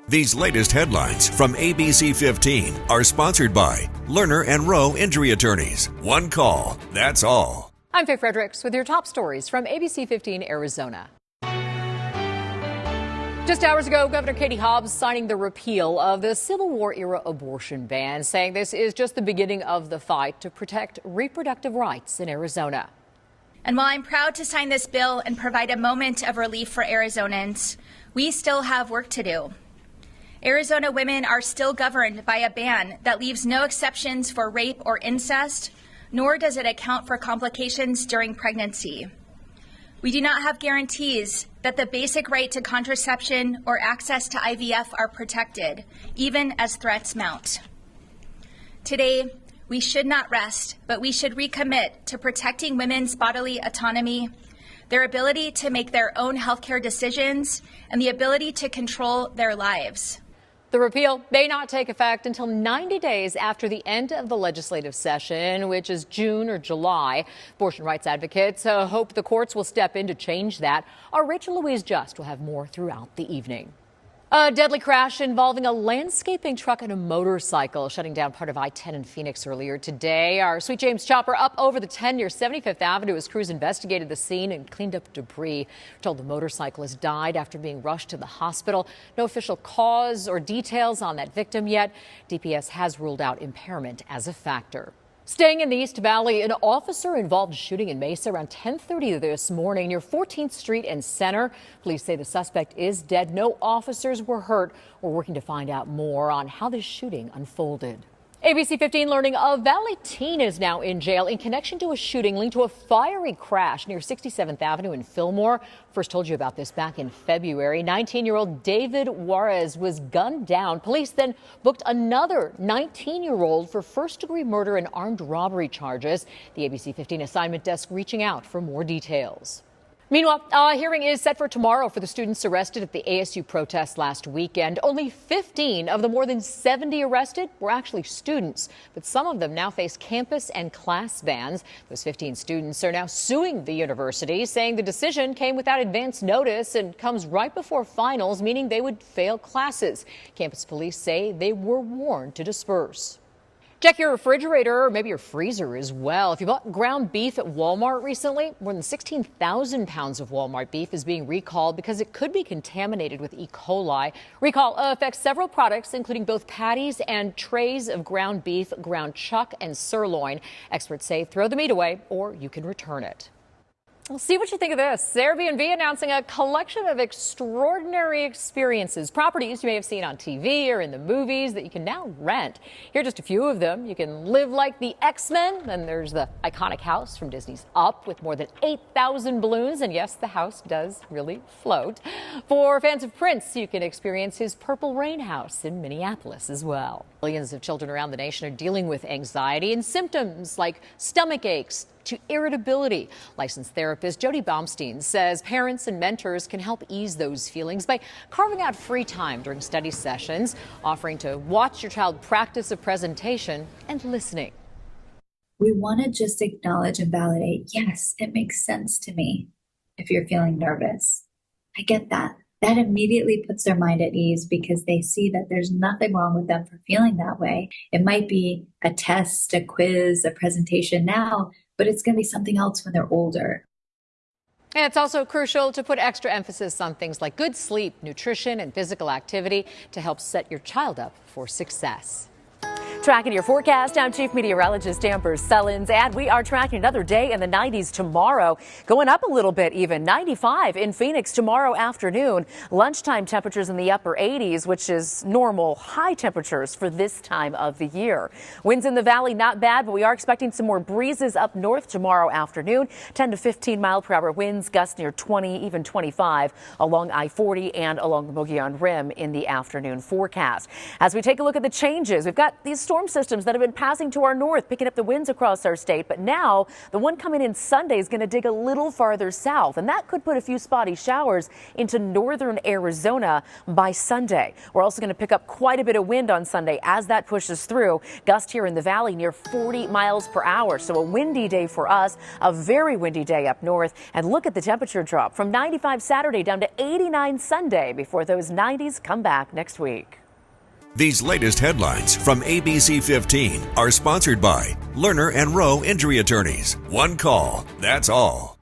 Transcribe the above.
These latest headlines from ABC15 are sponsored by Lerner and Rowe Injury Attorneys. One call, that's all. I'm Faye Fredericks with your top stories from ABC15 Arizona. Just hours ago, Governor Katie Hobbs signing the repeal of the Civil War-era abortion ban, saying this is just the beginning of the fight to protect reproductive rights in Arizona. And while I'm proud to sign this bill and provide a moment of relief for Arizonans, we still have work to do. Arizona women are still governed by a ban that leaves no exceptions for rape or incest, nor does it account for complications during pregnancy. We do not have guarantees that the basic right to contraception or access to IVF are protected, even as threats mount. Today, we should not rest, but we should recommit to protecting women's bodily autonomy, their ability to make their own healthcare decisions, and the ability to control their lives. The repeal may not take effect until 90 days after the end of the legislative session, which is June or July. Abortion rights advocates hope the courts will step in to change that. Our Rachel Louise Just will have more throughout the evening. A deadly crash involving a landscaping truck and a motorcycle shutting down part of I-10 in Phoenix earlier today. Our Sweet James chopper up over the 10 near 75th Avenue as crews investigated the scene and cleaned up debris. We're told the motorcyclist died after being rushed to the hospital. No official cause or details on that victim yet. DPS has ruled out impairment as a factor. Staying in the East Valley, an officer involved in shooting in Mesa around 10:30 this morning near 14th Street and Center. Police say the suspect is dead. No officers were hurt. We're working to find out more on how this shooting unfolded. ABC 15 learning a Valley teen is now in jail in connection to a shooting linked to a fiery crash near 67th Avenue in Fillmore. First told you about this back in February. 19-year-old David Juarez was gunned down. Police then booked another 19-year-old for first-degree murder and armed robbery charges. The ABC 15 assignment desk reaching out for more details. Meanwhile, a hearing is set for tomorrow for the students arrested at the ASU protest last weekend. Only 15 of the more than 70 arrested were actually students, but some of them now face campus and class bans. Those 15 students are now suing the university, saying the decision came without advance notice and comes right before finals, meaning they would fail classes. Campus police say they were warned to disperse. Check your refrigerator or maybe your freezer as well. If you bought ground beef at Walmart recently, more than 16,000 pounds of Walmart beef is being recalled because it could be contaminated with E. coli. Recall affects several products, including both patties and trays of ground beef, ground chuck, and sirloin. Experts say throw the meat away or you can return it. Well, see what you think of this. Airbnb announcing a collection of extraordinary experiences, properties you may have seen on TV or in the movies that you can now rent. Here are just a few of them. You can live like the X-Men. Then there's the iconic house from Disney's Up with more than 8,000 balloons. And yes, the house does really float. For fans of Prince, you can experience his Purple Rain house in Minneapolis as well. Millions of children around the nation are dealing with anxiety and symptoms like stomach aches to irritability. Licensed therapist Jody Baumstein says parents and mentors can help ease those feelings by carving out free time during study sessions, offering to watch your child practice a presentation and listening. We want to just acknowledge and validate, yes, it makes sense to me if you're feeling nervous. I get that. That immediately puts their mind at ease because they see that there's nothing wrong with them for feeling that way. It might be a test, a quiz, a presentation now, but it's going to be something else when they're older. And it's also crucial to put extra emphasis on things like good sleep, nutrition, and physical activity to help set your child up for success. Tracking your forecast, I'm Chief Meteorologist Amber Sullins, and we are tracking another day in the 90s tomorrow, going up a little bit even. 95 in Phoenix tomorrow afternoon. Lunchtime temperatures in the upper 80s, which is normal high temperatures for this time of the year. Winds in the valley not bad, but we are expecting some more breezes up north tomorrow afternoon. 10 to 15 mile per hour winds, gusts near 20, even 25 along I-40 and along the Mogollon Rim in the afternoon forecast. As we take a look at the changes, we've got these storms storm systems that have been passing to our north, picking up the winds across our state. But now the one coming in Sunday is going to dig a little farther south, and that could put a few spotty showers into northern Arizona by Sunday. We're also going to pick up quite a bit of wind on Sunday as that pushes through. Gusts here in the valley near 40 miles per hour. So a windy day for us, a very windy day up north. And look at the temperature drop from 95 Saturday down to 89 Sunday before those 90s come back next week. These latest headlines from ABC15 are sponsored by Lerner and Rowe Injury Attorneys. One call, that's all.